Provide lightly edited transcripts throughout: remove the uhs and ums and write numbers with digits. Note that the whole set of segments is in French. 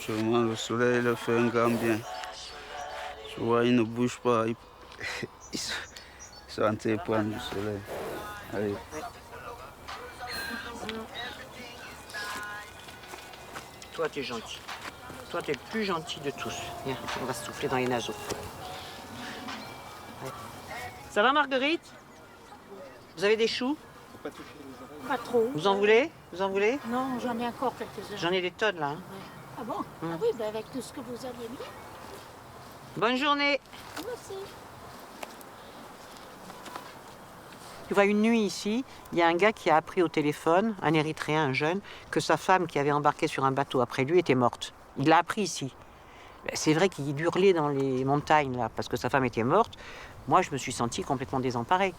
Actuellement, le soleil leur fait un grand bien. Tu vois, ils ne bougent pas. Ils sont en train de prendre du soleil. Allez. Toi, tu es gentil. Toi, tu es le plus gentil de tous. Viens, on va se souffler dans les naseaux. Ouais. Ça va, Marguerite? Vous avez des choux? Pas trop. Vous en voulez? Vous en voulez? Non, j'en ai encore quelques-uns. J'en ai des tonnes, là. Hein. Ouais. Ah bon? Ah oui, ben avec tout ce que vous aviez mis. Bonne journée. Merci. Tu vois, une nuit ici, il y a un gars qui a appris au téléphone, un Érythréen, un jeune, que sa femme qui avait embarqué sur un bateau après lui était morte. Il l'a appris ici. C'est vrai qu'il hurlait dans les montagnes, là, parce que sa femme était morte. Moi, je me suis sentie complètement désemparée.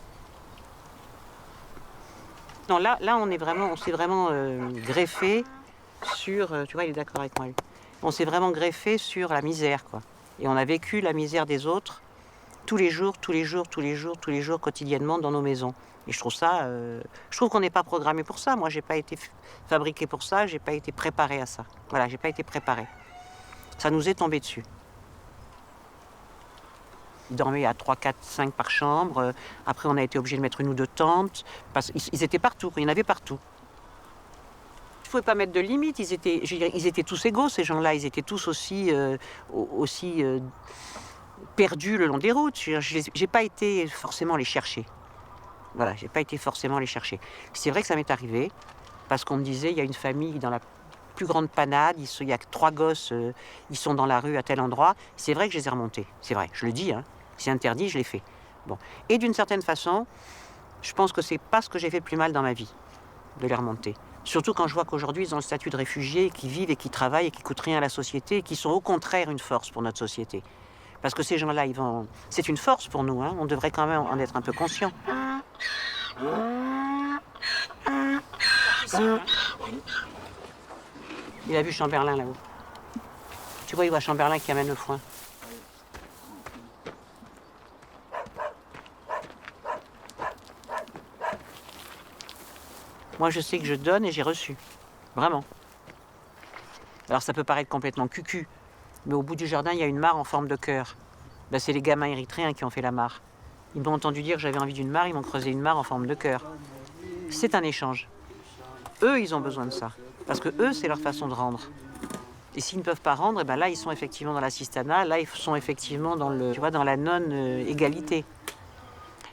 Non, là on s'est vraiment greffé sur... tu vois, il est d'accord avec moi. Lui. On s'est vraiment greffé sur la misère, quoi. Et on a vécu la misère des autres tous les jours, quotidiennement dans nos maisons. Et je trouve ça... je trouve qu'on n'est pas programmé pour ça. Moi, j'ai pas été fabriqué pour ça, j'ai pas été préparé à ça. Voilà, j'ai pas été préparé. Ça nous est tombé dessus. Ils dormaient à 3, 4, 5 par chambre. Après, on a été obligé de mettre une ou deux tentes. Parce qu'ils étaient partout, il y en avait partout. Il ne pouvait pas mettre de limite. Ils étaient tous égaux, ces gens-là. Ils étaient tous aussi perdus le long des routes. Je n'ai pas été forcément les chercher. Voilà, j'ai pas été forcément les chercher. C'est vrai que ça m'est arrivé, parce qu'on me disait, il y a une famille dans la plus grande panade, il y a 3 gosses, ils sont dans la rue à tel endroit. C'est vrai que je les ai remontés. C'est vrai, je le dis, hein. C'est interdit, je l'ai fait. Bon. Et d'une certaine façon, je pense que c'est pas ce que j'ai fait le plus mal dans ma vie, de les remonter. Surtout quand je vois qu'aujourd'hui, ils ont le statut de réfugiés, qui vivent et qui travaillent et qui coûtent rien à la société, et qui sont au contraire une force pour notre société. Parce que ces gens-là, c'est une force pour nous, hein. On devrait quand même en être un peu conscient. Il a vu Chamberlain là-haut. Tu vois, il voit Chamberlain qui amène le foin. Moi, je sais que je donne et j'ai reçu. Vraiment. Alors, ça peut paraître complètement cucu, mais au bout du jardin, il y a une mare en forme de cœur. Ben, c'est les gamins érythréens qui ont fait la mare. Ils m'ont entendu dire que j'avais envie d'une mare, ils m'ont creusé une mare en forme de cœur. C'est un échange. Eux, ils ont besoin de ça. Parce que eux, c'est leur façon de rendre. Et s'ils ne peuvent pas rendre, eh ben là, ils sont effectivement dans l'assistanat, là, ils sont effectivement dans la non-égalité.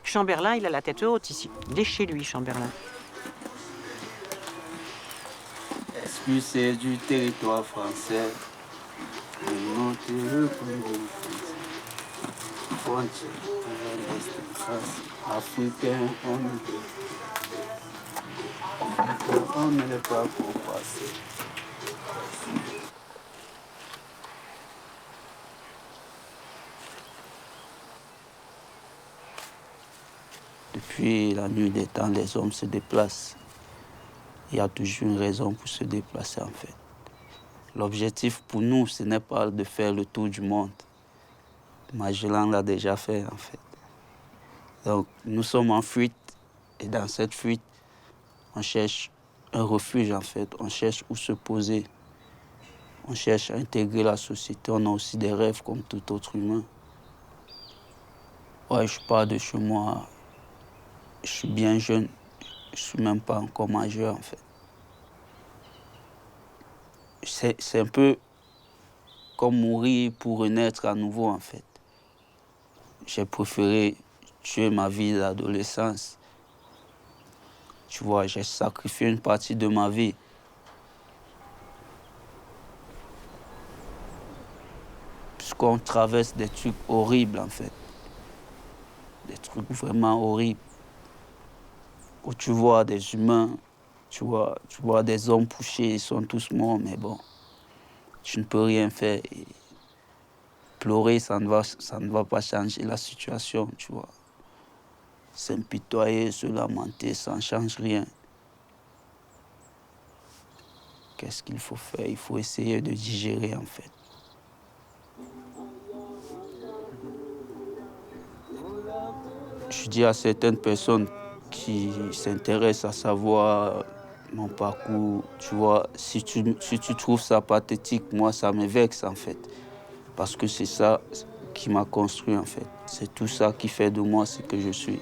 Chamberlain, il a la tête haute ici. Il est chez lui, Chamberlain. Est-ce que c'est du territoire français? Non, frontière, africain, on ne l'est pas pour passer. Depuis la nuit des temps, les hommes se déplacent. Il y a toujours une raison pour se déplacer en fait. L'objectif pour nous, ce n'est pas de faire le tour du monde. Magellan l'a déjà fait en fait. Donc nous sommes en fuite et dans cette fuite, on cherche un refuge en fait. On cherche où se poser. On cherche à intégrer la société. On a aussi des rêves comme tout autre humain. Ouais, je pars de chez moi. Je suis bien jeune. Je suis même pas encore majeur en fait. C'est un peu comme mourir pour renaître à nouveau en fait. J'ai préféré tuer ma vie d'adolescence. Tu vois, j'ai sacrifié une partie de ma vie. Puisqu'on traverse des trucs horribles en fait. Des trucs vraiment horribles. Où tu vois des humains, tu vois des hommes couchés, ils sont tous morts, mais bon, tu ne peux rien faire. Et pleurer, ça ne va pas changer la situation, tu vois. S'impitoyer, se lamenter, ça ne change rien. Qu'est-ce qu'il faut faire? Il faut essayer de digérer en fait. Je dis à certaines personnes qui s'intéressent à savoir mon parcours, tu vois, si tu trouves ça pathétique, moi, ça me vexe, en fait. Parce que c'est ça qui m'a construit, en fait. C'est tout ça qui fait de moi ce que je suis.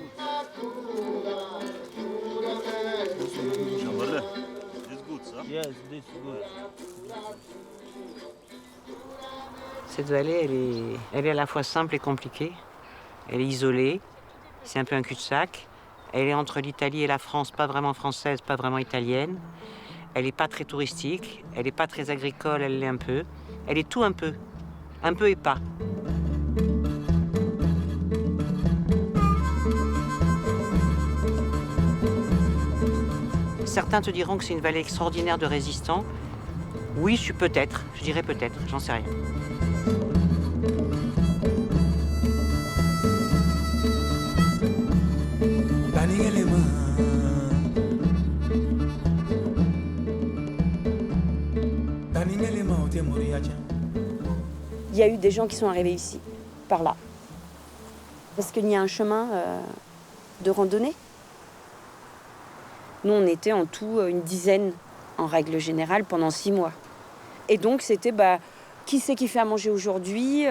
Cette vallée, elle est à la fois simple et compliquée. Elle est isolée, c'est un peu un cul-de-sac. Elle est entre l'Italie et la France, pas vraiment française, pas vraiment italienne. Elle n'est pas très touristique, elle n'est pas très agricole, elle l'est un peu. Elle est tout un peu et pas. Certains te diront que c'est une vallée extraordinaire de résistants. Oui, peut-être, je dirais peut-être, j'en sais rien. Il y a eu des gens qui sont arrivés ici, par là. Parce qu'il y a un chemin de randonnée. Nous, on était en tout une dizaine, en règle générale, pendant 6 mois. Et donc, c'était, qui c'est qui fait à manger aujourd'hui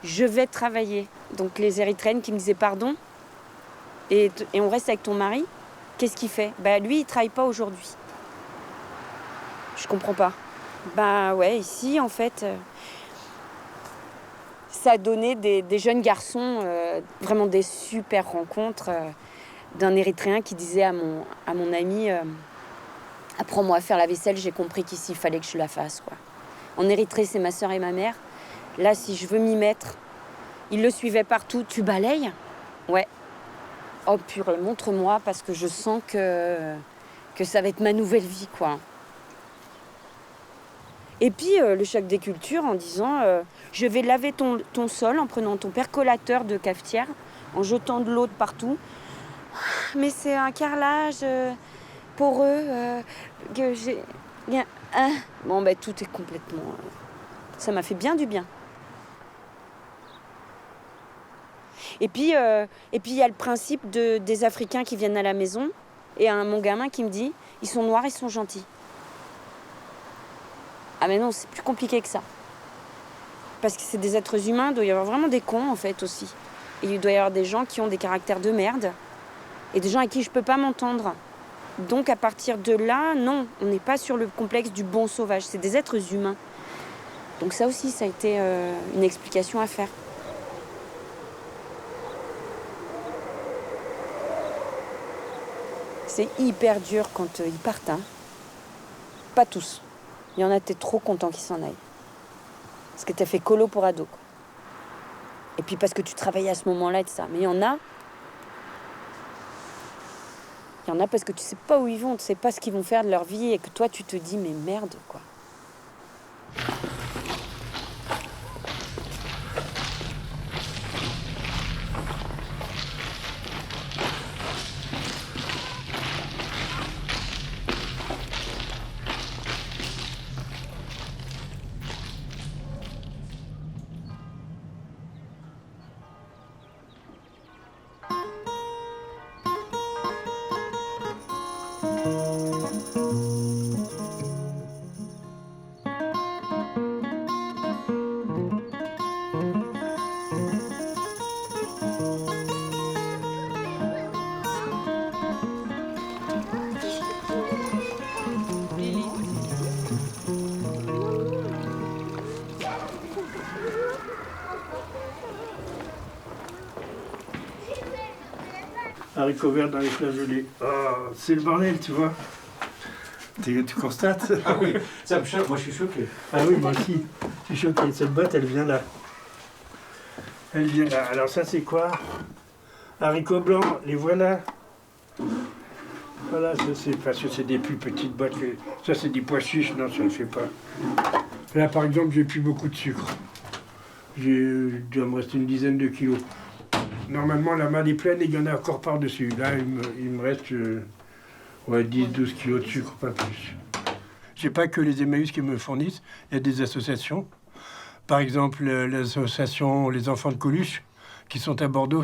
Je vais travailler. Donc, les Érythréennes qui me disaient, pardon, et on reste avec ton mari, qu'est-ce qu'il fait ? Lui, il travaille pas aujourd'hui. Je comprends pas. Ouais, ici, en fait, ça a donné des jeunes garçons, vraiment des super rencontres, d'un Érythréen qui disait à mon ami apprends-moi à faire la vaisselle, j'ai compris qu'ici, il fallait que je la fasse, quoi. En Érythrée, c'est ma sœur et ma mère. Là, si je veux m'y mettre, il le suivait partout. Tu balayes ? Ouais. Oh purée, montre-moi, parce que je sens que ça va être ma nouvelle vie, quoi. Et puis, le choc des cultures en disant je vais laver ton sol en prenant ton percolateur de cafetière, en jetant de l'eau de partout. Mais c'est un carrelage poreux que j'ai... Bon, tout est complètement... ça m'a fait bien du bien. Et puis, il y a le principe des Africains qui viennent à la maison. Et mon gamin qui me dit, ils sont noirs, ils sont gentils. Ah mais non, c'est plus compliqué que ça. Parce que c'est des êtres humains, il doit y avoir vraiment des cons en fait aussi. Et il doit y avoir des gens qui ont des caractères de merde. Et des gens avec qui je peux pas m'entendre. Donc à partir de là, non, on n'est pas sur le complexe du bon sauvage. C'est des êtres humains. Donc ça aussi, ça a été une explication à faire. C'est hyper dur quand ils partent. Hein. Pas tous. Il y en a, t'es trop content qu'ils s'en aillent. Parce que t'as fait colo pour ado. Quoi. Et puis parce que tu travaillais à ce moment-là et tout ça. Mais il y en a parce que tu sais pas où ils vont, tu sais pas ce qu'ils vont faire de leur vie et que toi tu te dis mais merde quoi. Haricots verts dans les flageolets. Oh, c'est le bordel, tu vois. Tu constates? Ah oui, ça me choque, moi je suis choqué. Ah oui, moi aussi. Je suis choqué. Cette boîte, elle vient là. Elle vient là. Alors ça, c'est quoi? Haricots blancs, les voilà. Voilà, ça c'est parce que c'est des plus petites boîtes. Ça, c'est des pois chiches. Non, ça ne le fait pas. Là, par exemple, j'ai plus beaucoup de sucre. Il doit me rester une dizaine de kilos. Normalement, la malle est pleine et il y en a encore par-dessus. Là, il me reste 10-12 kilos de sucre, pas plus. Je n'ai pas que les Emmaüs qui me fournissent. Il y a des associations. Par exemple, l'association Les Enfants de Coluche, qui sont à Bordeaux,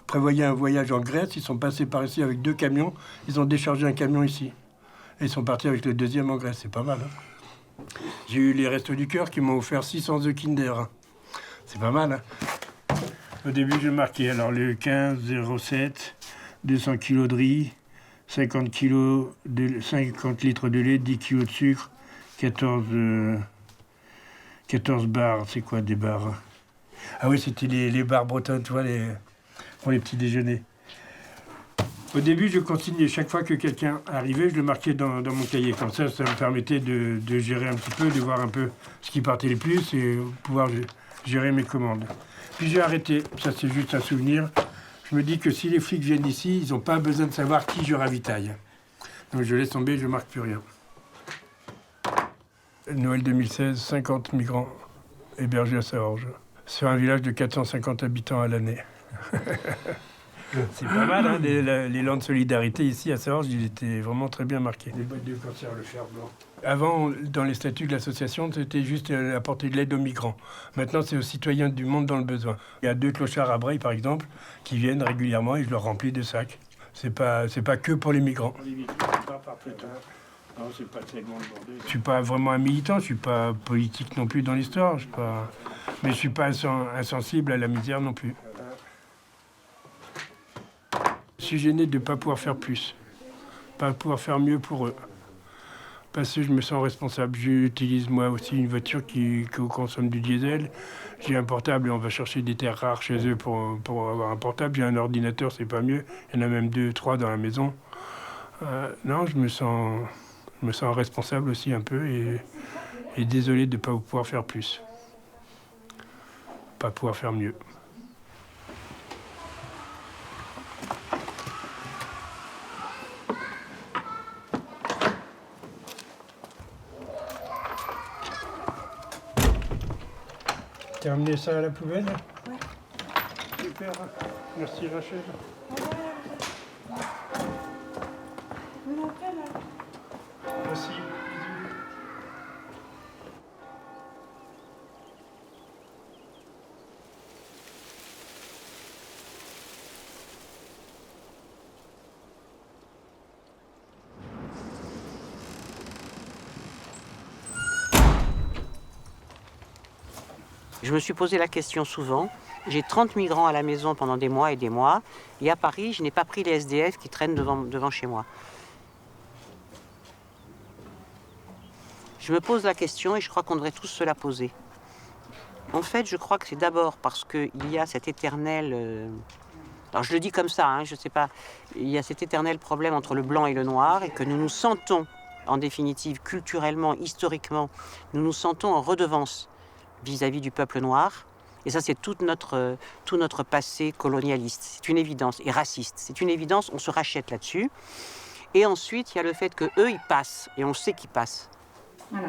prévoyaient un voyage en Grèce. Ils sont passés par ici avec 2 camions. Ils ont déchargé un camion ici. Et ils sont partis avec le deuxième en Grèce, c'est pas mal. Hein. J'ai eu les Restos du Cœur qui m'ont offert 600 œufs Kinder. Hein. C'est pas mal. Hein. Au début, je marquais alors le 15, 07, 200 kg de riz, 50 litres de lait, 10 kg de sucre, 14 bars. C'est quoi des bars? Ah oui, c'était les bars bretonnes, tu vois, pour les petits déjeuners. Au début, je consignais chaque fois que quelqu'un arrivait, je le marquais dans mon cahier. Comme ça me permettait de gérer un petit peu, de voir un peu ce qui partait le plus et pouvoir gérer mes commandes. Puis j'ai arrêté, ça c'est juste un souvenir. Je me dis que si les flics viennent ici, ils n'ont pas besoin de savoir qui je ravitaille. Donc je laisse tomber, je ne marque plus rien. Noël 2016, 50 migrants hébergés à Saorge. Sur un village de 450 habitants à l'année. C'est pas mal, hein, l'élan de solidarité ici à Saorge, il était vraiment très bien marqué. Les boîtes de cancer, le fer blanc. Avant, dans les statuts de l'association, c'était juste apporter de l'aide aux migrants. Maintenant, c'est aux citoyens du monde dans le besoin. Il y a 2 clochards à Breil, par exemple, qui viennent régulièrement et je leur remplis des sacs. C'est pas que pour les migrants. Non, c'est pas tellement le bordel. Je suis pas vraiment un militant, je suis pas politique non plus dans l'histoire. Mais je suis pas insensible à la misère non plus. Je suis gêné de ne pas pouvoir faire plus, pas pouvoir faire mieux pour eux. Parce que je me sens responsable. J'utilise moi aussi une voiture qui consomme du diesel. J'ai un portable et on va chercher des terres rares chez eux pour avoir un portable. J'ai un ordinateur, c'est pas mieux. Il y en a même 2, 3 dans la maison. Non, je me sens responsable aussi un peu et désolé de ne pas pouvoir faire plus. Pas pouvoir faire mieux. T'as amené ça à la poubelle? Oui. Super. Merci Rachel. Merci. Je me suis posé la question souvent. J'ai 30 migrants à la maison pendant des mois et des mois. Et à Paris, je n'ai pas pris les SDF qui traînent devant chez moi. Je me pose la question et je crois qu'on devrait tous se la poser. En fait, je crois que c'est d'abord parce qu'il y a cet éternel... alors je le dis comme ça, hein, je ne sais pas. Il y a cet éternel problème entre le blanc et le noir et que nous nous sentons, en définitive, culturellement, historiquement, nous nous sentons en redevance vis-à-vis du peuple noir. Et ça, c'est tout notre passé colonialiste. C'est une évidence. Et raciste. C'est une évidence, on se rachète là-dessus. Et ensuite, il y a le fait qu'eux, ils passent. Et on sait qu'ils passent. Voilà.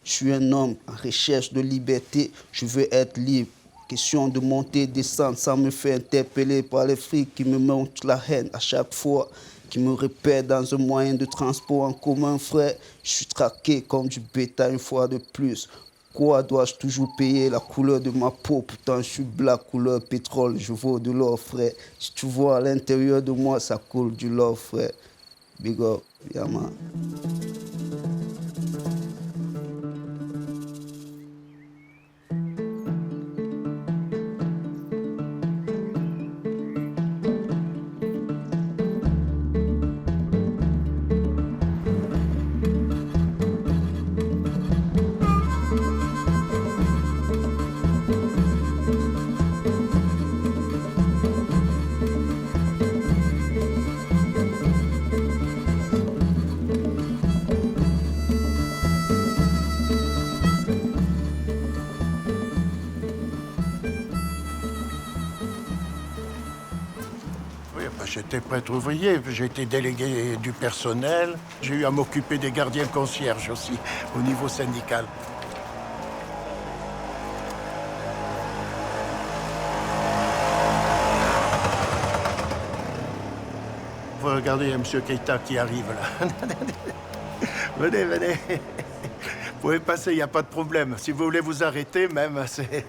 Je suis un homme en recherche de liberté, je veux être libre. Question de monter, descendre, ça me fait interpeller par les flics qui me montrent la haine à chaque fois, qui me repèrent dans un moyen de transport en commun, frère. Je suis traqué comme du bétail une fois de plus. Quoi dois-je toujours payer la couleur de ma peau? Pourtant je suis black, couleur pétrole, je vaux de l'or, frère. Si tu vois à l'intérieur de moi, ça coule du love, frère. Big up, yeah, man. J'étais prêtre ouvrier, j'ai été délégué du personnel. J'ai eu à m'occuper des gardiens concierges aussi, au niveau syndical. Vous regardez, il y a M. Keïta qui arrive là. Venez, venez. pouvez passer, il n'y a pas de problème. Si vous voulez vous arrêter, même, c'est...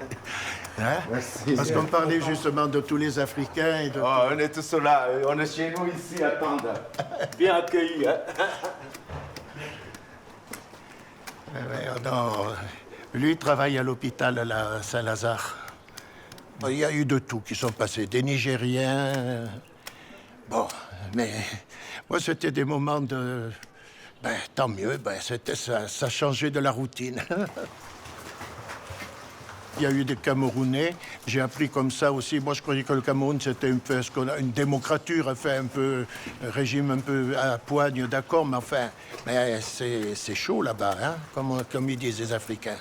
Hein? Merci. Parce qu'on parlait justement de tous les Africains et de... Oh, on est tous là, on est chez nous ici, attendre. Bien accueillis. Hein? Non, lui, il travaille à l'hôpital à Saint-Lazare. Il y a eu de tout qui sont passés, des Nigériens. Bon, mais moi, c'était des moments de... Ben, tant mieux, ben, ça changeait de la routine. Il y a eu des Camerounais, j'ai appris comme ça aussi. Moi, je croyais que le Cameroun, c'était un peu une démocrature, enfin, un peu, un régime un peu à poigne, d'accord, mais enfin, mais c'est chaud là-bas, hein, comme ils disent les Africains.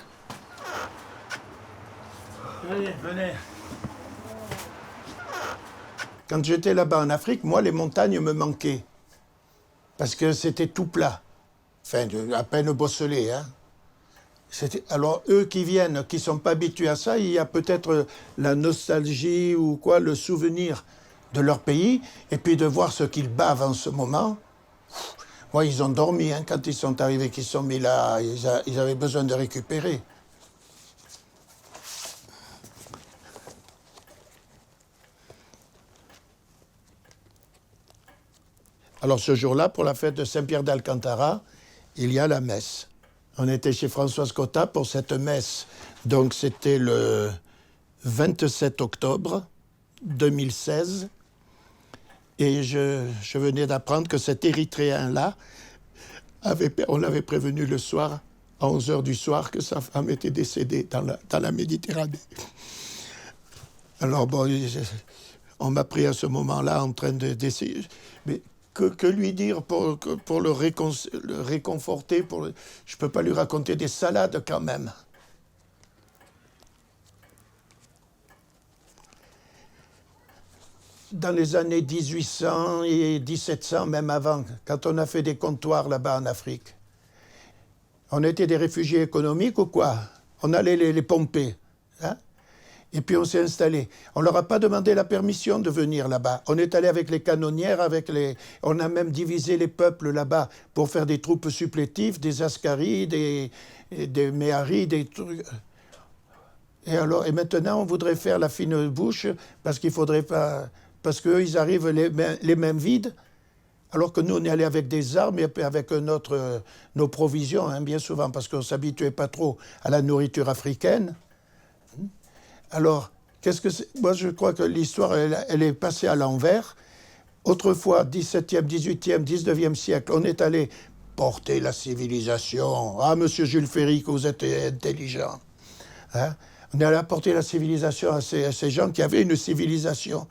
Allez, venez. Quand j'étais là-bas en Afrique, moi, les montagnes me manquaient. Parce que c'était tout plat. Enfin, à peine bosselé, hein. Alors, eux qui viennent, qui ne sont pas habitués à ça, il y a peut-être la nostalgie ou quoi, le souvenir de leur pays, et puis de voir ce qu'ils bavent en ce moment. Moi, ils ont dormi, hein, quand ils sont arrivés, qu'ils sont mis là, ils avaient besoin de récupérer. Alors, ce jour-là, pour la fête de Saint-Pierre d'Alcantara, il y a la messe. On était chez Françoise Cotta pour cette messe. Donc, c'était le 27 octobre 2016. Et je venais d'apprendre que cet Érythréen-là, on l'avait prévenu le soir, à 11h du soir, que sa femme était décédée dans la Méditerranée. Alors, bon, on m'a pris à ce moment-là en train d'essayer... Mais que lui dire pour le réconforter je ne peux pas lui raconter des salades quand même. Dans les années 1800 et 1700, même avant, quand on a fait des comptoirs là-bas en Afrique, on était des réfugiés économiques ou quoi? On allait les pomper. Hein? Et puis on s'est installé. On ne leur a pas demandé la permission de venir là-bas. On est allé avec les canonnières, on a même divisé les peuples là-bas pour faire des troupes supplétives, des Askaris, des Méharis, des trucs. Et maintenant, on voudrait faire la fine bouche parce qu'il faudrait pas... Parce qu'eux, ils arrivent les mains vides, alors que nous, on est allé avec des armes et avec nos provisions, hein, bien souvent, parce qu'on ne s'habituait pas trop à la nourriture africaine. Alors, qu'est-ce que c'est? Moi, je crois que l'histoire, elle est passée à l'envers. Autrefois, 17e, 18e, 19e siècle, on est allé porter la civilisation. Ah, monsieur Jules Ferry, que vous êtes intelligent. Hein? On est allé apporter la civilisation à ces gens qui avaient une civilisation.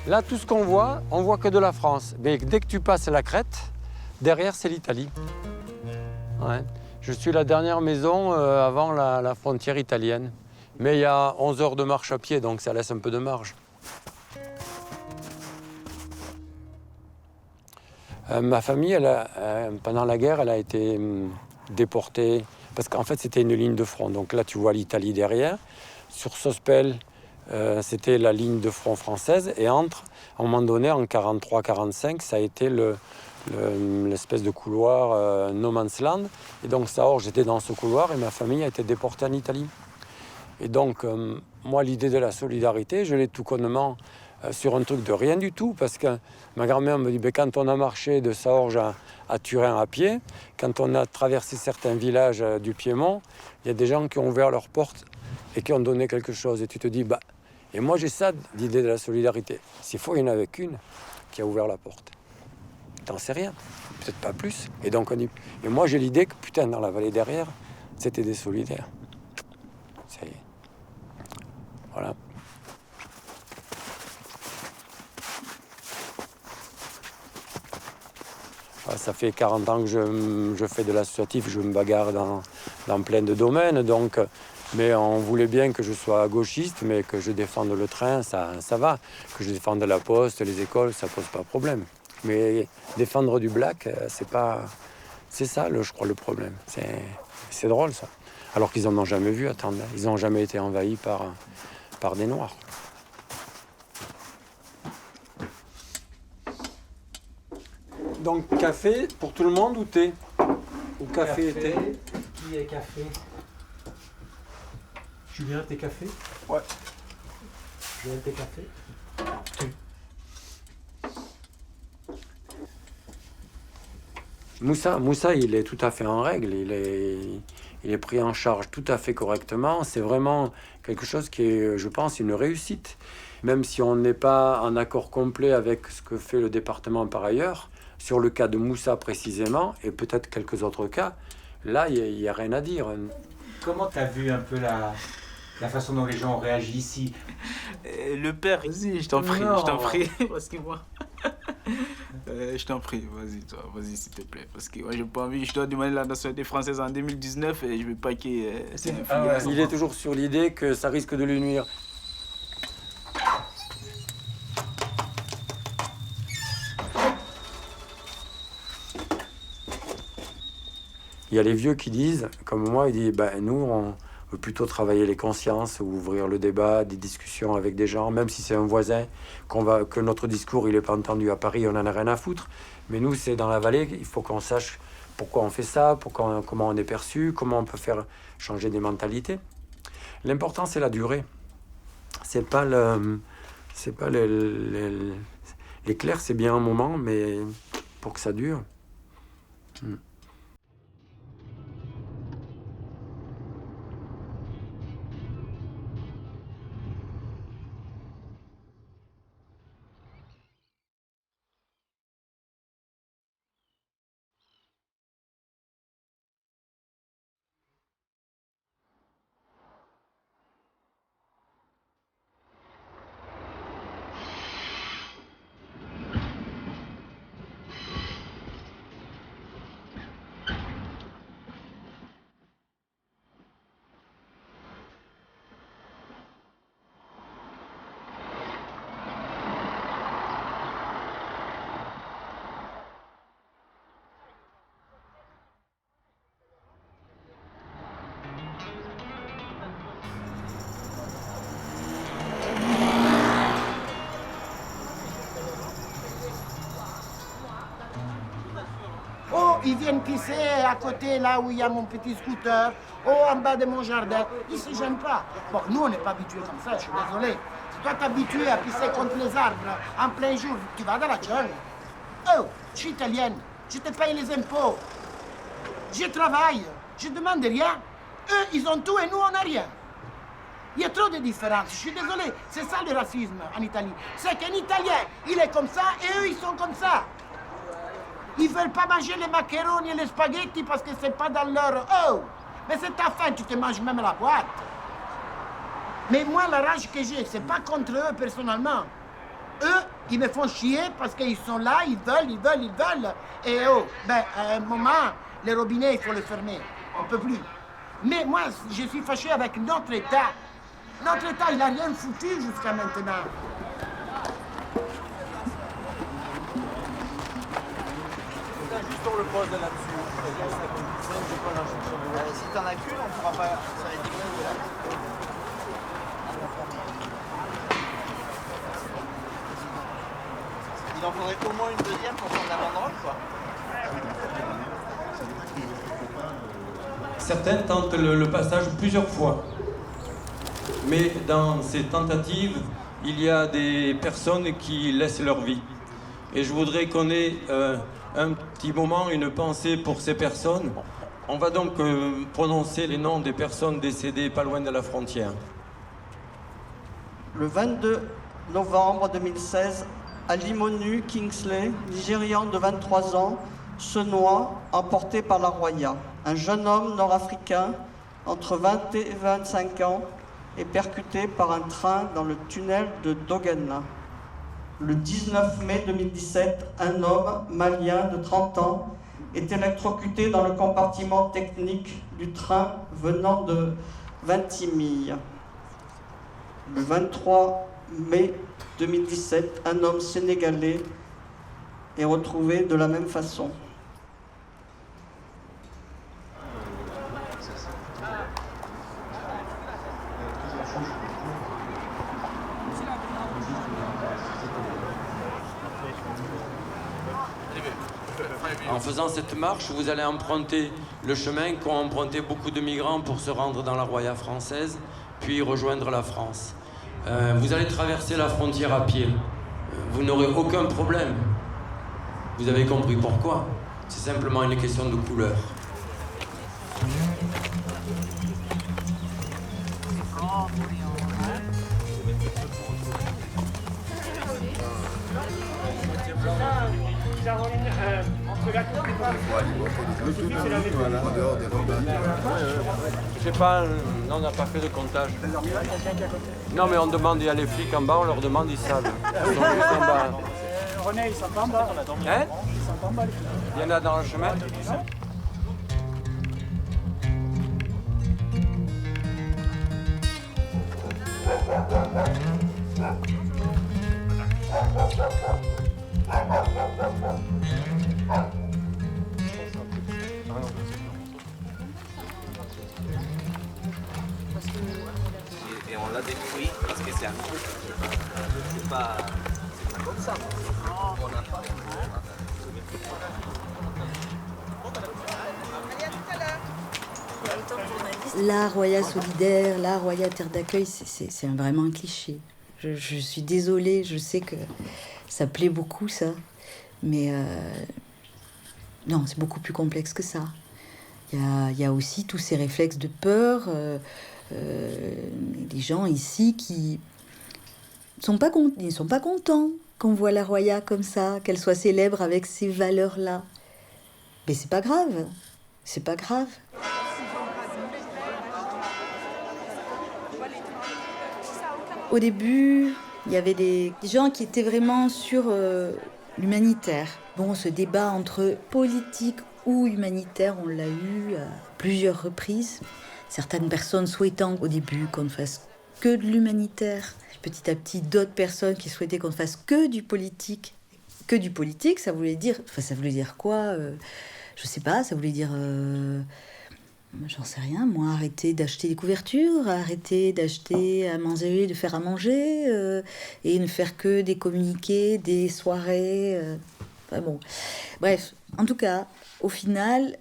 Là, tout ce qu'on voit, on voit que de la France. Mais dès que tu passes la crête, derrière, c'est l'Italie. Ouais. Je suis la dernière maison avant la frontière italienne. Mais il y a 11 heures de marche à pied, donc ça laisse un peu de marge. Ma famille, pendant la guerre, elle a été déportée. Parce qu'en fait, c'était une ligne de front. Donc là, tu vois l'Italie derrière. Sur Sospel, c'était la ligne de front française. Et à un moment donné, en 43-45, ça a été l'espèce de couloir no man's land. Et donc, j'étais dans ce couloir et ma famille a été déportée en Italie. Et donc, moi, l'idée de la solidarité, je l'ai tout connement sur un truc de rien du tout. Parce que ma grand-mère me dit, quand on a marché de Saorge à Turin à pied, quand on a traversé certains villages du Piémont, il y a des gens qui ont ouvert leurs portes et qui ont donné quelque chose. Et tu te dis, et moi j'ai ça d'idée de la solidarité. S'il faut, il y en avait qu'une qui a ouvert la porte. T'en sais rien, peut-être pas plus. Et donc on dit, et moi j'ai l'idée que putain, dans la vallée derrière, c'était des solidaires. Ça y est. Voilà. Ça fait 40 ans que je fais de l'associatif, je me bagarre dans plein de domaines, donc Mais on voulait bien que je sois gauchiste, mais que je défende le train, ça va. Que je défende la poste, les écoles, ça pose pas de problème. Mais défendre du black, c'est pas... C'est ça, je crois, le problème. C'est drôle, ça. Alors qu'ils n'en ont jamais vu, attendez. Ils n'ont jamais été envahis par des Noirs. Donc, café pour tout le monde ou thé? Ou café et thé? Qui est café? Julien, t'es café? Ouais. Julien, t'es café? Moussa, il est tout à fait en règle. Il est pris en charge tout à fait correctement. C'est vraiment quelque chose qui est, je pense, une réussite. Même si on n'est pas en accord complet avec ce que fait le département par ailleurs, sur le cas de Moussa précisément, et peut-être quelques autres cas, là, il n'y a rien à dire. Comment tu as vu un peu la façon dont les gens ont réagi ici? Le père, vas-y, je t'en prie, Non. je t'en prie. Parce que moi... je t'en prie, vas-y s'il te plaît. Parce que moi, j'ai pas envie, je dois demander la nationalité française en 2019 et je veux pas qu'il y ait... Il est toujours sur l'idée que ça risque de lui nuire. Il y a les vieux qui disent, comme moi, ils disent, nous, on veut plutôt travailler les consciences, ouvrir le débat, des discussions avec des gens, même si c'est un voisin, que notre discours il n'est pas entendu à Paris, on n'en a rien à foutre. Mais nous, c'est dans la vallée, il faut qu'on sache pourquoi on fait ça, comment on est perçu, comment on peut faire changer des mentalités. L'important, c'est la durée. C'est pas l'éclair, c'est bien un moment, mais pour que ça dure. Oh, ils viennent pisser à côté, là où il y a mon petit scooter. Oh, en bas de mon jardin. Ils ne se gênent pas. Bon, nous, on n'est pas habitués comme ça, je suis désolé. Si toi, t'es habitué à pisser contre les arbres en plein jour, tu vas dans la jungle. Oh, je suis italienne. Je te paye les impôts. Je travaille. Je ne demande rien. Eux, ils ont tout et nous, on n'a rien. Il y a trop de différences. Je suis désolé. C'est ça le racisme en Italie. C'est qu'un Italien, il est comme ça et eux, ils sont comme ça. Ils veulent pas manger les macaroni et les spaghettis parce que c'est pas dans leur... Oh! Mais c'est ta faim, tu te manges même la boîte. Mais moi, la rage que j'ai, c'est pas contre eux personnellement. Eux, ils me font chier parce qu'ils sont là, ils veulent. Et oh, à un moment, les robinets, il faut les fermer. On peut plus. Mais moi, je suis fâché avec notre État. Notre État, il n'a rien foutu jusqu'à maintenant. Juste on le pose là-dessus. Si t'en as qu'une, on pourra pas. Ça va être difficile là. Il en faudrait au moins une deuxième pour prendre la banderole, quoi. Certains tentent le passage plusieurs fois. Mais dans ces tentatives, il y a des personnes qui laissent leur vie. Et je voudrais qu'on ait un petit moment, une pensée pour ces personnes. On va donc prononcer les noms des personnes décédées pas loin de la frontière. Le 22 novembre 2016, Alimonu Kingsley, Nigérian de 23 ans, se noie, emporté par la Roya. Un jeune homme nord-africain, entre 20 et 25 ans, est percuté par un train dans le tunnel de Dogana. Le 19 mai 2017, un homme malien de 30 ans est électrocuté dans le compartiment technique du train venant de Vintimille. Le 23 mai 2017, un homme sénégalais est retrouvé de la même façon. En faisant cette marche, vous allez emprunter le chemin qu'ont emprunté beaucoup de migrants pour se rendre dans la Roya française, puis rejoindre la France. Vous allez traverser la frontière à pied. Vous n'aurez aucun problème. Vous avez compris pourquoi. C'est simplement une question de couleur. Je sais pas, non, on n'a pas fait de comptage. Non, mais on demande, il y a les flics en bas, on leur demande, ils savent. Ils sont juste en bas. René, ils sont pas en bas. Hein? Ils sont pas en bas. Il y en a dans le chemin? Et on l'a détruit parce que c'est un groupe. C'est pas comme ça. On n'a pas. La Roya solidaire, la Roya terre d'accueil, c'est vraiment un cliché. Je suis désolée, je sais que ça plaît beaucoup ça, mais non, c'est beaucoup plus complexe que ça. Il y a aussi tous ces réflexes de peur, des gens ici qui ne sont pas contents qu'on voit la Roya comme ça, qu'elle soit célèbre avec ces valeurs-là. Mais c'est pas grave, c'est pas grave. Au début, il y avait des gens qui étaient vraiment sur l'humanitaire. Bon, ce débat entre politique ou humanitaire, on l'a eu à plusieurs reprises. Certaines personnes souhaitant au début qu'on ne fasse que de l'humanitaire. Petit à petit, d'autres personnes qui souhaitaient qu'on ne fasse que du politique. Que du politique, ça voulait dire... Enfin, ça voulait dire quoi je sais pas, ça voulait dire... j'en sais rien, moi, arrêter d'acheter des couvertures, arrêter d'acheter à manger, de faire à manger, et ne faire que des communiqués, des soirées. Enfin bon. Bref, en tout cas, au final,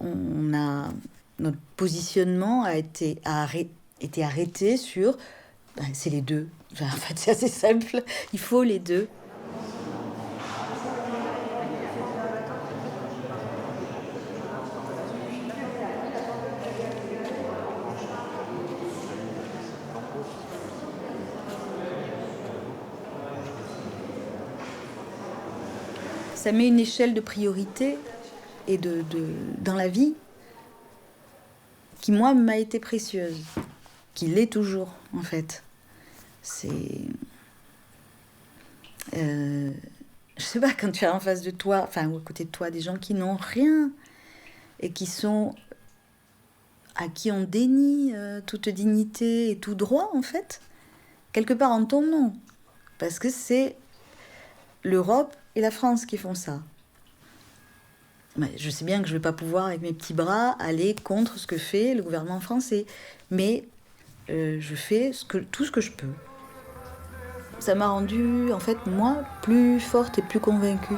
notre positionnement a été arrêté sur... c'est les deux. Enfin, en fait, c'est assez simple. Il faut les deux. Ça met une échelle de priorité et dans la vie qui, moi, m'a été précieuse, qui l'est toujours, en fait. C'est... je sais pas, quand tu as en face de toi, enfin, ou à côté de toi, des gens qui n'ont rien et à qui on dénie toute dignité et tout droit, en fait, quelque part en ton nom. Parce que c'est l'Europe et la France qui font ça. Je sais bien que je ne vais pas pouvoir, avec mes petits bras, aller contre ce que fait le gouvernement français. Mais je fais tout ce que je peux. Ça m'a rendue, en fait, moi, plus forte et plus convaincue.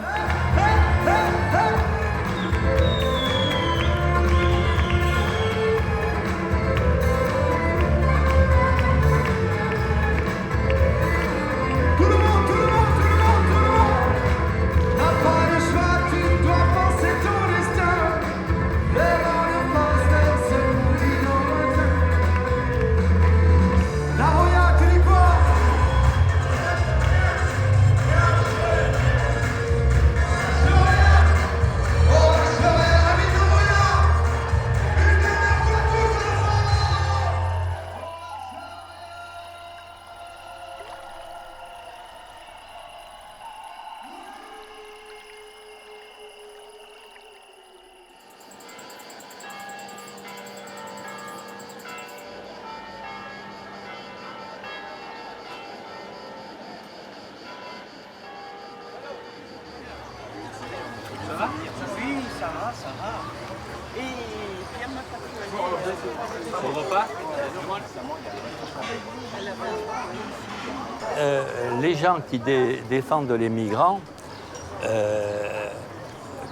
Les gens qui défendent les migrants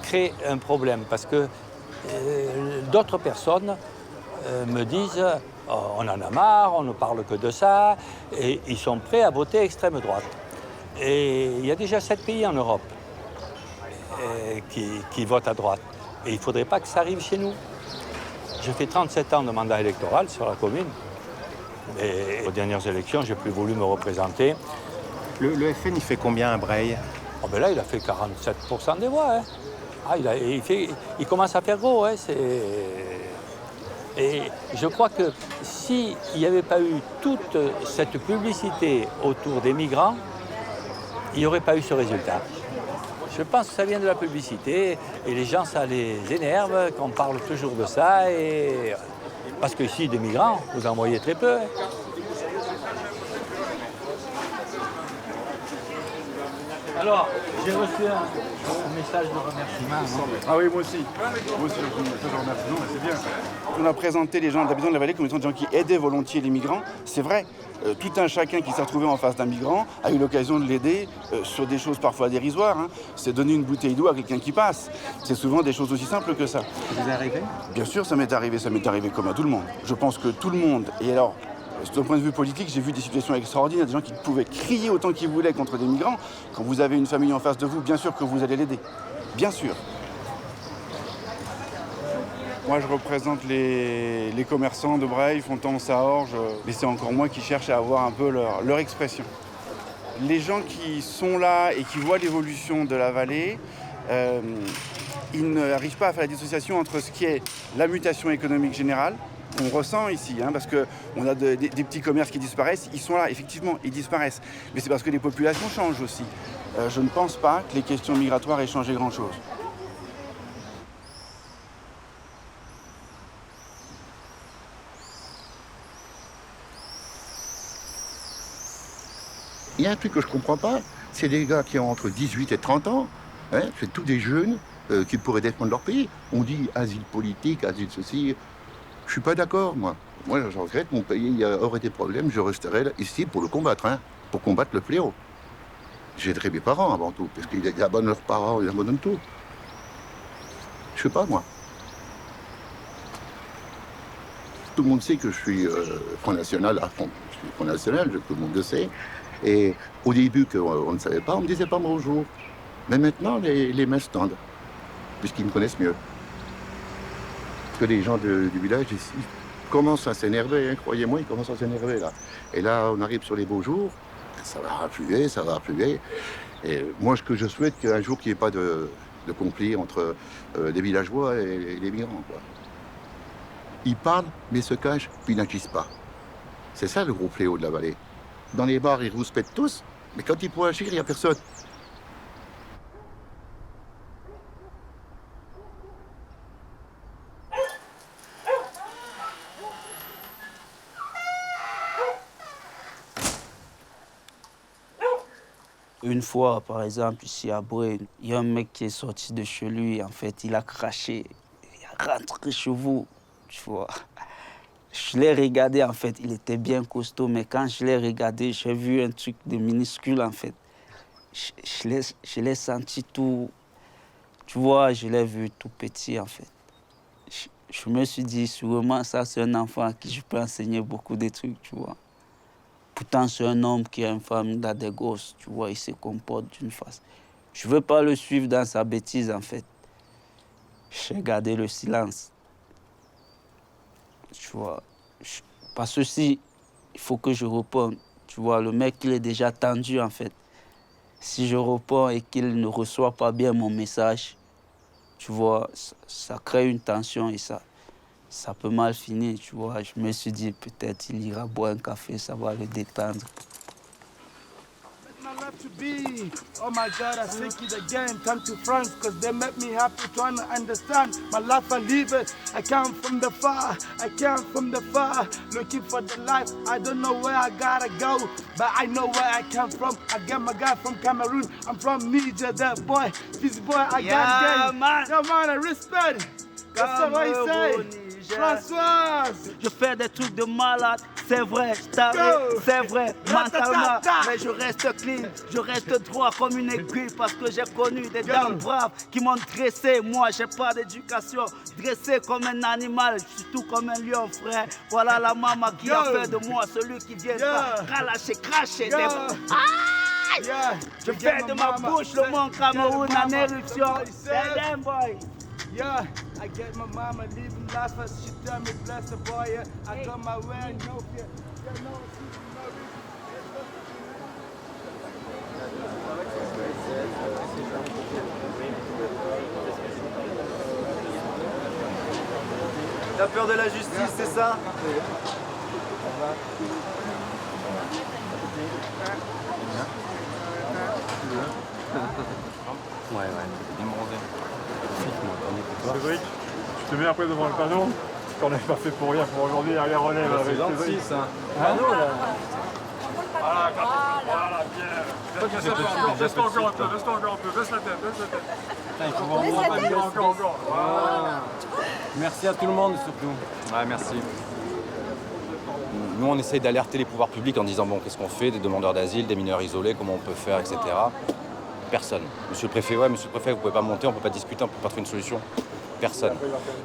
créent un problème parce que d'autres personnes me disent oh, on en a marre, on ne parle que de ça, et ils sont prêts à voter extrême droite. Et il y a déjà 7 pays en Europe qui votent à droite. Et il ne faudrait pas que ça arrive chez nous. J'ai fait 37 ans de mandat électoral sur la commune. Et aux dernières élections, j'ai plus voulu me représenter. Le FN, il fait combien à Breil? Oh ben là, il a fait 47% des voix. Hein. Ah, il commence à faire gros. Hein, et je crois que s'il n'y avait pas eu toute cette publicité autour des migrants, il n'y aurait pas eu ce résultat. Je pense que ça vient de la publicité et les gens, ça les énerve qu'on parle toujours de ça. Parce qu'ici, des migrants, vous en voyez très peu. Hein. Alors, j'ai reçu un message de remerciement. Ah oui, moi aussi. Moi aussi, je vous remercie. Non, mais c'est bien. On a présenté les gens d'habitants de la vallée comme étant des gens qui aidaient volontiers les migrants. C'est vrai. Tout un chacun qui s'est retrouvé en face d'un migrant a eu l'occasion de l'aider sur des choses parfois dérisoires. Hein. C'est donner une bouteille d'eau à quelqu'un qui passe. C'est souvent des choses aussi simples que ça. Ça vous est arrivé? Bien sûr, ça m'est arrivé comme à tout le monde. Je pense que tout le monde, et alors, d'un point de vue politique, j'ai vu des situations extraordinaires, des gens qui pouvaient crier autant qu'ils voulaient contre des migrants. Quand vous avez une famille en face de vous, bien sûr que vous allez l'aider. Bien sûr. Moi, je représente les commerçants de Breil, Fontan-Saorge, mais c'est encore moi qui cherche à avoir un peu leur expression. Les gens qui sont là et qui voient l'évolution de la vallée, ils n'arrivent pas à faire la dissociation entre ce qui est la mutation économique générale, qu'on ressent ici, hein, parce qu'on a des petits commerces qui disparaissent, ils sont là, effectivement, ils disparaissent. Mais c'est parce que les populations changent aussi. Je ne pense pas que les questions migratoires aient changé grand-chose. Il y a un truc que je ne comprends pas, c'est des gars qui ont entre 18 et 30 ans, hein, c'est tous des jeunes qui pourraient défendre leur pays. On dit asile politique, asile ceci. Je ne suis pas d'accord, moi. Moi, je regrette, mon pays aurait des problèmes, je resterai là, ici pour le combattre, hein, pour combattre le fléau. J'aiderai mes parents avant tout, parce qu'ils abandonnent leurs parents, ils abandonnent tout. Je ne sais pas, moi. Tout le monde sait que je suis Front National à fond. Je suis Front National, tout le monde le sait. Et au début, on ne savait pas, on ne me disait pas bonjour. Mais maintenant, les mains se tendent, puisqu'ils me connaissent mieux. Parce que les gens du village ici commencent à s'énerver, hein, croyez-moi, ils commencent à s'énerver là. Et là, on arrive sur les beaux jours, ça va affluer, ça va affluer. Et moi, ce que je souhaite, qu'un jour, qu'il n'y ait pas de conflit entre les villageois et les migrants, quoi. Ils parlent, mais se cachent, puis ils n'agissent pas. C'est ça le gros fléau de la vallée. Dans les bars, ils rouspètent tous, mais quand ils pourraient agir, il n'y a personne. Une fois, par exemple, ici à Breil, il y a un mec qui est sorti de chez lui, en fait, il a craché, il est rentré chez vous, tu vois. Je l'ai regardé, en fait, il était bien costaud, mais quand je l'ai regardé, j'ai vu un truc de minuscule, en fait. Je l'ai senti tout, tu vois, je l'ai vu tout petit, en fait. Je me suis dit, sûrement, ça, c'est un enfant à qui je peux enseigner beaucoup de trucs, tu vois. Pourtant, c'est un homme qui a une femme, il a des gosses, tu vois, il se comporte d'une façon. Je ne veux pas le suivre dans sa bêtise, en fait. J'ai gardé le silence. Tu vois, parce que si il faut que je réponde, tu vois, le mec, il est déjà tendu, en fait. Si je réponds et qu'il ne reçoit pas bien mon message, tu vois, ça crée une tension et ça peut mal finir, tu vois. Je me suis dit, peut-être il ira boire un café, ça va le détendre. To be. Oh my God, I think it again. Turn to France, cause they make me happy trying to understand my life. I live it. I come from the far. I came from the far. Looking for the life. I don't know where I gotta go, but I know where I come from. I get my guy from Cameroon. I'm from Niger, that boy. This boy, I got game. Man. Yeah, man, I respect. That's what I say. Françoise. Je fais des trucs de malade, c'est vrai, c'est vrai, mentalement. Mais je reste clean, je reste droit comme une aiguille parce que j'ai connu des dames braves qui m'ont dressé. Moi, j'ai pas d'éducation, dressé comme un animal, je suis tout comme un lion, frère. Voilà la maman qui a fait de moi celui qui viendra cracher des... Je fais de ma bouche le mont Cameroun en éruption. Damn boy. Yeah, I get my mama living life as she tell me bless the boy. Yeah. I got my way, no fear. Yeah, no excuse, no reason. T'as peur de la justice, c'est ça? Ouais, bien bronzé. Cédric, tu te mets après devant le panneau, qu'on n'est pas fait pour rien pour aujourd'hui, les relèves avec Cédric. C'est ça. Panneau là. Voilà, voilà, bien. Baisse-toi encore un peu, baisse la tête, Il faut voir encore. Voilà. Merci à tout le monde surtout. Ouais, merci. Nous, on essaye d'alerter les pouvoirs publics en disant bon, qu'est-ce qu'on fait des demandeurs d'asile, des mineurs isolés, comment on peut faire, etc. Personne. Monsieur le préfet, vous pouvez pas monter, on peut pas discuter, on peut pas trouver une solution. Personne.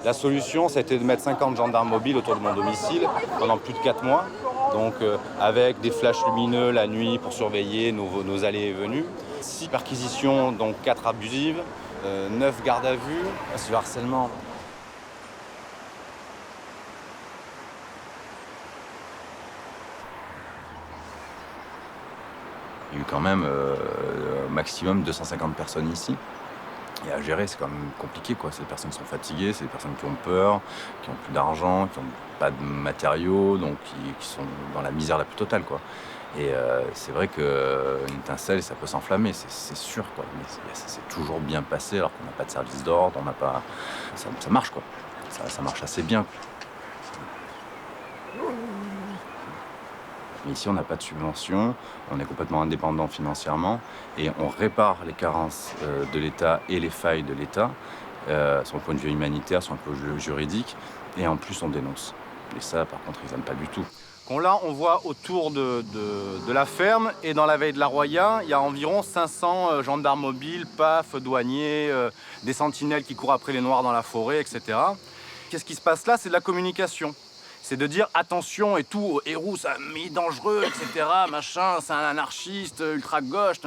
La solution, c'était de mettre 50 gendarmes mobiles autour de mon domicile pendant plus de 4 mois. Donc, avec des flashs lumineux la nuit pour surveiller nos allées et venues. 6 perquisitions, donc 4 abusives, 9 gardes à vue. Ce harcèlement. Il y a eu quand même maximum 250 personnes ici. Et à gérer, c'est quand même compliqué, quoi. C'est des personnes qui sont fatiguées, c'est des personnes qui ont peur, qui n'ont plus d'argent, qui n'ont pas de matériaux, donc qui sont dans la misère la plus totale, quoi. Et c'est vrai qu'une étincelle, ça peut s'enflammer, c'est sûr, quoi. Mais c'est toujours bien passé, alors qu'on n'a pas de service d'ordre, on n'a pas... Ça marche, quoi. Ça marche assez bien. Mais ici, on n'a pas de subvention, on est complètement indépendant financièrement et on répare les carences de l'État et les failles de l'État, sur le point de vue humanitaire, sur un point de vue juridique, et en plus on dénonce. Et ça, par contre, ils n'aiment pas du tout. Là, on voit autour de la ferme et dans la veille de la Roya, il y a environ 500 gendarmes mobiles, PAF, douaniers, des sentinelles qui courent après les noirs dans la forêt, etc. Qu'est-ce qui se passe là? C'est de la communication. C'est de dire attention et tout, Héroux, c'est un ami dangereux, etc. Machin, c'est un anarchiste, ultra-gauche,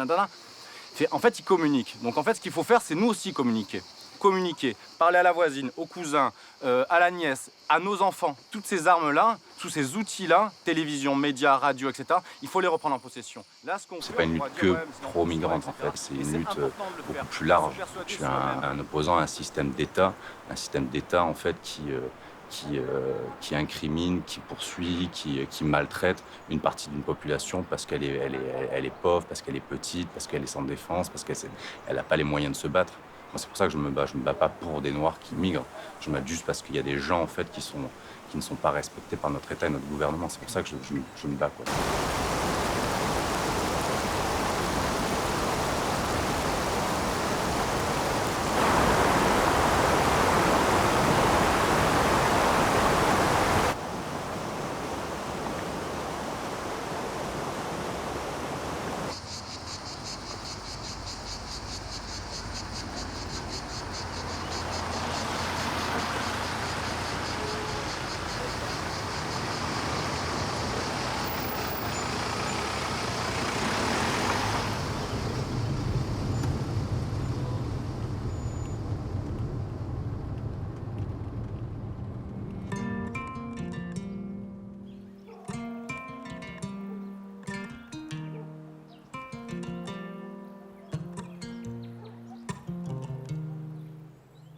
En fait, ils communiquent. Donc en fait, ce qu'il faut faire, c'est nous aussi communiquer. Communiquer, parler à la voisine, aux cousins, à la nièce, à nos enfants. Toutes ces armes-là, tous ces outils-là, télévision, médias, radio, etc., il faut les reprendre en possession. C'est pas une lutte que pro-migrante, en fait. C'est une lutte beaucoup plus large. Je suis un opposant à un système d'État en fait, qui incrimine, qui poursuit, qui maltraite une partie d'une population parce qu'elle est pauvre, parce qu'elle est petite, parce qu'elle est sans défense, parce qu'elle n'a pas les moyens de se battre. Moi, c'est pour ça que je me bats. Je ne me bats pas pour des Noirs qui migrent. Je me bats juste parce qu'il y a des gens en fait, qui ne sont pas respectés par notre État et notre gouvernement. C'est pour ça que je me bats, quoi.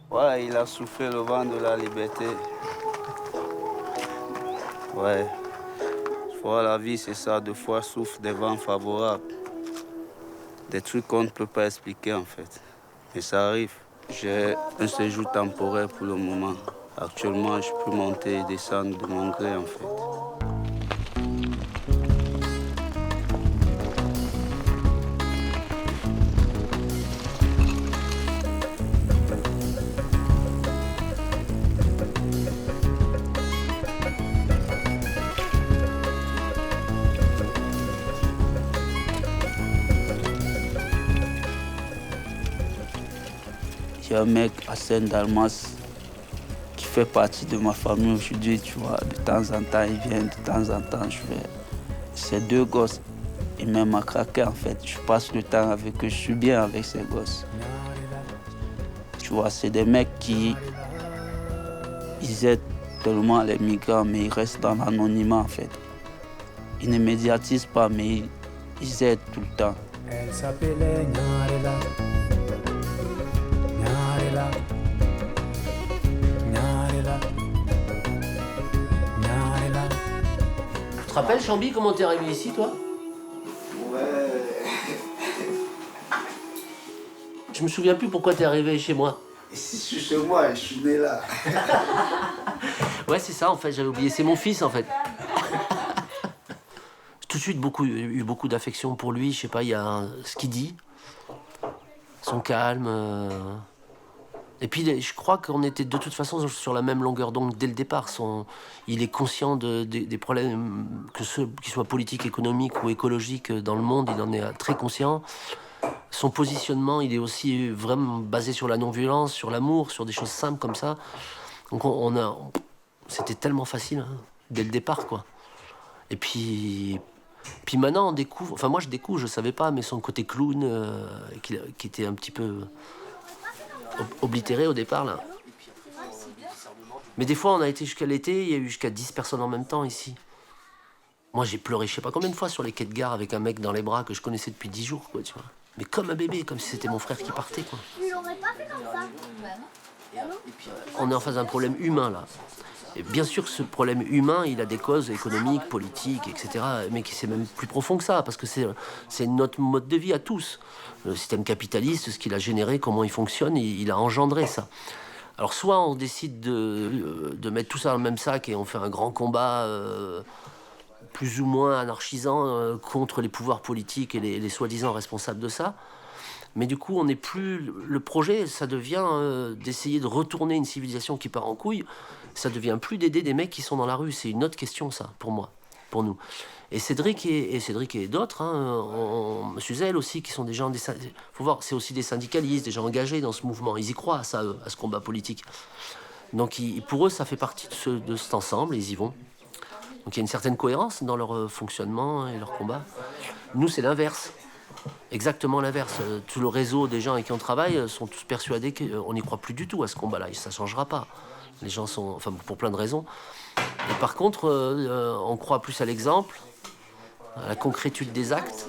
Ouais, il a soufflé le vent de la liberté. Ouais. Fois la vie, c'est ça, deux fois souffle des vents favorables. Des trucs qu'on ne peut pas expliquer en fait. Mais ça arrive. J'ai un séjour temporaire pour le moment. Actuellement, je peux monter et descendre de mon gré en fait. Il y a un mec à Seine-Dalmas qui fait partie de ma famille aujourd'hui, tu vois. De temps en temps, il vient, de temps en temps, je vais. Ces deux gosses, ils m'aiment à craquer, en fait. Je passe le temps avec eux, je suis bien avec ces gosses. Tu vois, c'est des mecs qui... Ils aident tellement les migrants, mais ils restent dans l'anonymat, en fait. Ils ne médiatisent pas, mais ils aident tout le temps. Elle s'appelait Nyarela. Nyarela. Nyarela. Nyarela. Tu te rappelles, Chambi, comment t'es arrivé ici, toi? Ouais. Je me souviens plus pourquoi t'es arrivé chez moi. Si je suis chez moi, je suis né là. Ouais, c'est ça, en fait, j'avais oublié. C'est mon fils, en fait. Tout de suite, eu beaucoup d'affection pour lui. Je sais pas, il y a ce qu'il dit, son calme. Et puis, je crois qu'on était de toute façon sur la même longueur d'onde dès le départ. Il est conscient des problèmes, que ceux qui soient politiques, économiques ou écologiques dans le monde, il en est très conscient. Son positionnement, il est aussi vraiment basé sur la non-violence, sur l'amour, sur des choses simples comme ça. Donc c'était tellement facile, hein, dès le départ, quoi. Et puis maintenant, on découvre... Enfin, moi, je découvre, je savais pas, mais son côté clown, qui était un petit peu oblitéré au départ, là. Mais des fois, on a été jusqu'à l'été, il y a eu jusqu'à 10 personnes en même temps, ici. Moi, j'ai pleuré je sais pas combien de fois sur les quais de gare avec un mec dans les bras que je connaissais depuis 10 jours, quoi, tu vois. Mais comme un bébé, comme si c'était mon frère qui partait, quoi. Tu l'aurais pas fait comme ça. On est en face d'un problème humain, là. Et bien sûr, ce problème humain, il a des causes économiques, politiques, etc. Mais qui c'est même plus profond que ça, parce que c'est notre mode de vie à tous. Le système capitaliste, ce qu'il a généré, comment il fonctionne, il a engendré ça. Alors soit on décide de mettre tout ça dans le même sac et on fait un grand combat plus ou moins anarchisant contre les pouvoirs politiques et les soi-disant responsables de ça. Mais du coup, on n'est plus... Le projet, ça devient d'essayer de retourner une civilisation qui part en couille. Ça devient plus d'aider des mecs qui sont dans la rue. C'est une autre question, ça, pour moi, pour nous. Et Cédric et d'autres, hein, Suzel aussi, qui sont des gens... Faut voir, c'est aussi des syndicalistes, des gens engagés dans ce mouvement. Ils y croient, ça, eux, à ce combat politique. Donc, pour eux, ça fait partie de cet ensemble, et ils y vont. Donc, il y a une certaine cohérence dans leur fonctionnement et leur combat. Nous, c'est l'inverse. Exactement l'inverse. Tout le réseau des gens avec qui on travaille sont tous persuadés qu'on n'y croit plus du tout à ce combat-là. Et ça ne changera pas. Les gens sont... Enfin, pour plein de raisons. Et par contre, on croit plus à l'exemple, à la concrétude des actes.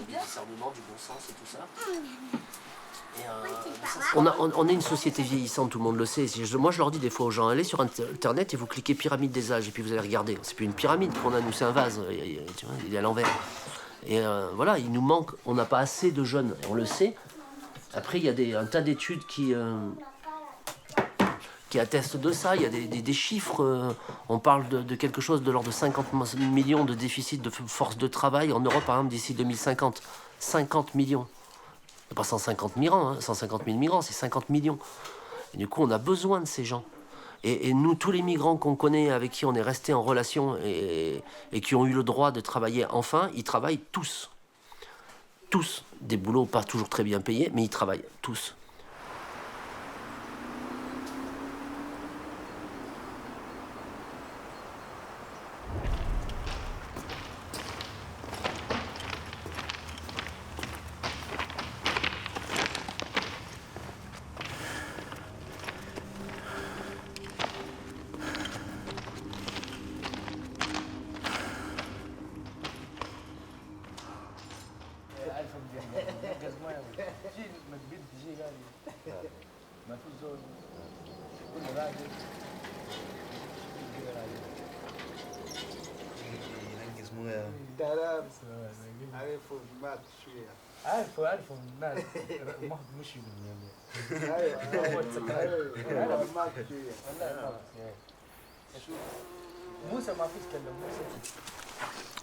On est une société vieillissante, tout le monde le sait. Moi, je leur dis des fois aux gens, allez sur Internet et vous cliquez pyramide des âges et puis vous allez regarder. C'est plus une pyramide qu'on a, nous, c'est un vase. Tu vois, il est à l'envers. Et voilà, il nous manque, on n'a pas assez de jeunes, on le sait. Après, il y a un tas d'études qui attestent de ça. Il y a des chiffres. On parle de quelque chose de l'ordre de 50 millions de déficit de force de travail en Europe, par exemple, d'ici 2050. 50 millions. Pas 150 migrants, hein, 150 000 migrants, c'est 50 millions. Et du coup, on a besoin de ces gens. Et nous, tous les migrants qu'on connaît, avec qui on est resté en relation et qui ont eu le droit de travailler enfin, ils travaillent tous. Tous. Des boulots pas toujours très bien payés, mais ils travaillent tous.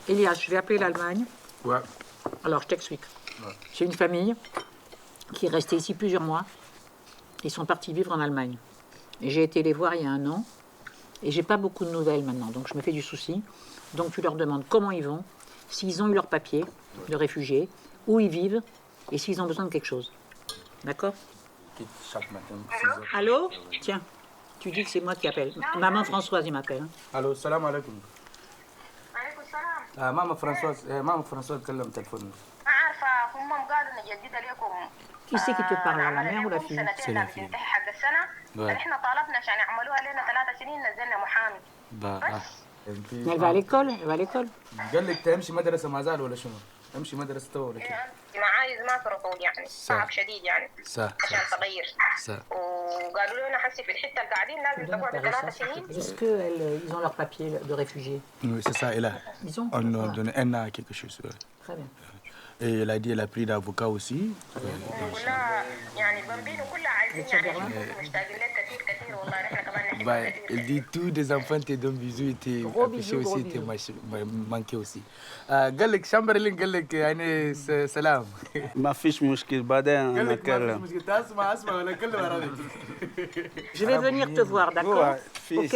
Elias, je vais appeler l'Allemagne. Ouais. Alors, je t'explique. Ouais. J'ai une famille qui est restée ici plusieurs mois. Ils sont partis vivre en Allemagne. Et j'ai été les voir il y a 1 an. Et j'ai pas beaucoup de nouvelles maintenant. Donc, je me fais du souci. Donc, tu leur demandes comment ils vont, s'ils ont eu leur papier de réfugiés, où ils vivent et s'ils ont besoin de quelque chose. D'accord ? quitte chaque matin. Allô? Tiens, tu dis que c'est moi qui appelle. Maman Françoise, il m'appelle. Hein. Allô, salam alaikum. Maman Françoise, تكلم تلفون. Qui c'est qui te parle, la mère ou la fille? C'est la fille. Ouais. Elle va à l'école? Elle va à l'école? قال لك تمشي مدرسة ما زال ولا شنو؟ تمشي مدرسة تو ولا كيف؟ معايز ما في رطوبة يعني صعب شديد يعني عشان تغير وقالوا لنا حسي في الحتة اللي قاعدين لازم تقعدوا 3 سنين. Est-ce qu'ils ont leur papier de réfugié? Oui, c'est ça, et là. On nous a donné un an à quelque chose. Très bien. Et elle a dit qu'elle a pris d'avocat aussi. Elle dit tous les enfants te donnent bisous et t'es apprécié aussi, t'es manqué aussi. قال لك شامبرلين قال لك يعني سلام. ما فيش مشكل بعدين نتكلم. Je vais venir te voir, d'accord? Ok?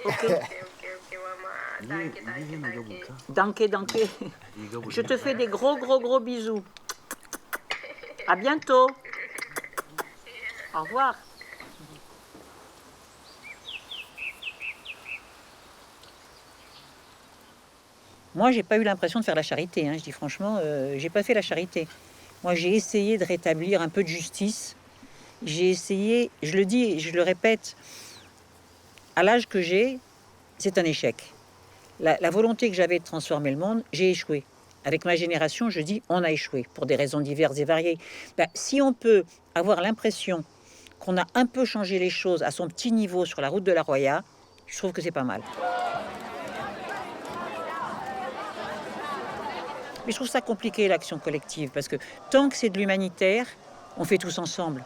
Ok. Danke. Je te fais des gros bisous. À bientôt. Au revoir. Moi, j'ai pas eu l'impression de faire la charité. Hein. Je dis franchement, j'ai pas fait la charité. Moi, j'ai essayé de rétablir un peu de justice. J'ai essayé, je le dis et je le répète, à l'âge que j'ai, c'est un échec. La volonté que j'avais de transformer le monde, j'ai échoué. Avec ma génération, je dis, on a échoué pour des raisons diverses et variées. Si on peut avoir l'impression qu'on a un peu changé les choses à son petit niveau sur la route de la Roya, je trouve que c'est pas mal. Mais je trouve ça compliqué, l'action collective, parce que tant que c'est de l'humanitaire, on fait tous ensemble.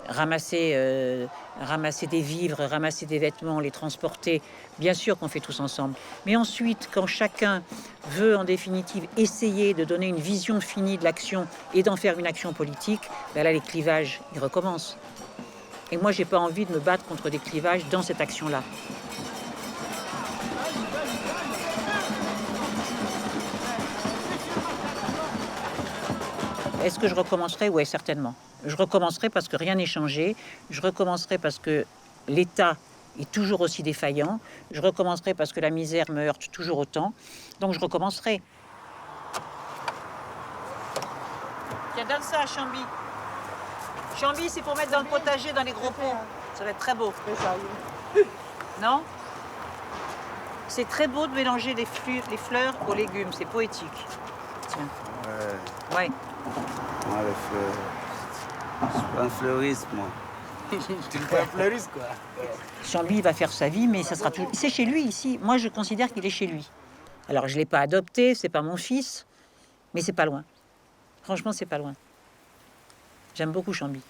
Ramasser des vivres, ramasser des vêtements, les transporter, bien sûr qu'on fait tous ensemble. Mais ensuite, quand chacun veut en définitive essayer de donner une vision finie de l'action et d'en faire une action politique, là les clivages, ils recommencent. Et moi, j'ai pas envie de me battre contre des clivages dans cette action-là. Est-ce que je recommencerai? Oui, certainement. Je recommencerai parce que rien n'est changé. Je recommencerai parce que l'État est toujours aussi défaillant. Je recommencerai parce que la misère me heurte toujours autant. Donc je recommencerai. Tiens, donne ça à Chambi. Chambi, c'est pour mettre dans le potager, dans les gros pots. Ça va être très beau. Non? C'est très beau de mélanger les fleurs aux légumes. C'est poétique. Tiens. Ouais. Moi, les fleurs. Je suis pas un fleuriste, moi. Tu n'es pas un fleuriste, quoi. Chambi va faire sa vie, mais ça sera tout. C'est chez lui ici. Moi, je considère qu'il est chez lui. Alors, je l'ai pas adopté, c'est pas mon fils, mais c'est pas loin. Franchement, c'est pas loin. J'aime beaucoup Chambi.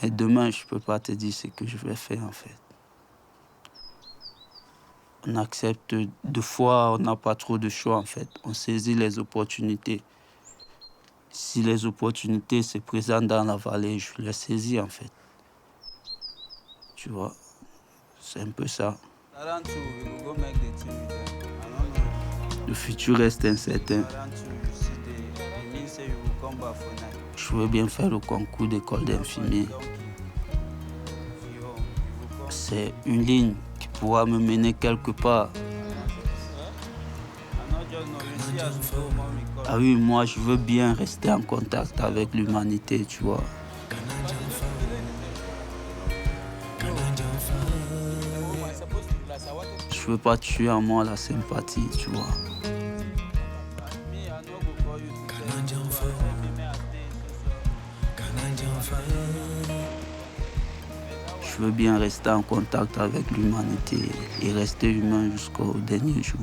Mais demain, je peux pas te dire ce que je vais faire, en fait. On accepte, deux fois, on n'a pas trop de choix, en fait. On saisit les opportunités. Si les opportunités se présentent dans la vallée, je les saisis, en fait. Tu vois, c'est un peu ça. Le futur reste incertain. Je veux bien faire le concours d'école d'infirmier. C'est une ligne qui pourra me mener quelque part. Ah oui, moi je veux bien rester en contact avec l'humanité, tu vois. Je veux pas tuer en moi la sympathie, tu vois. Je veux bien rester en contact avec l'humanité et rester humain jusqu'au dernier jour.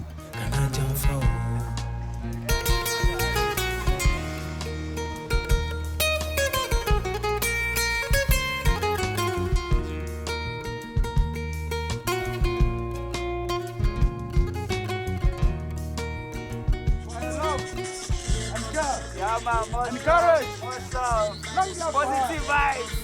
Encourage! Positive vibes!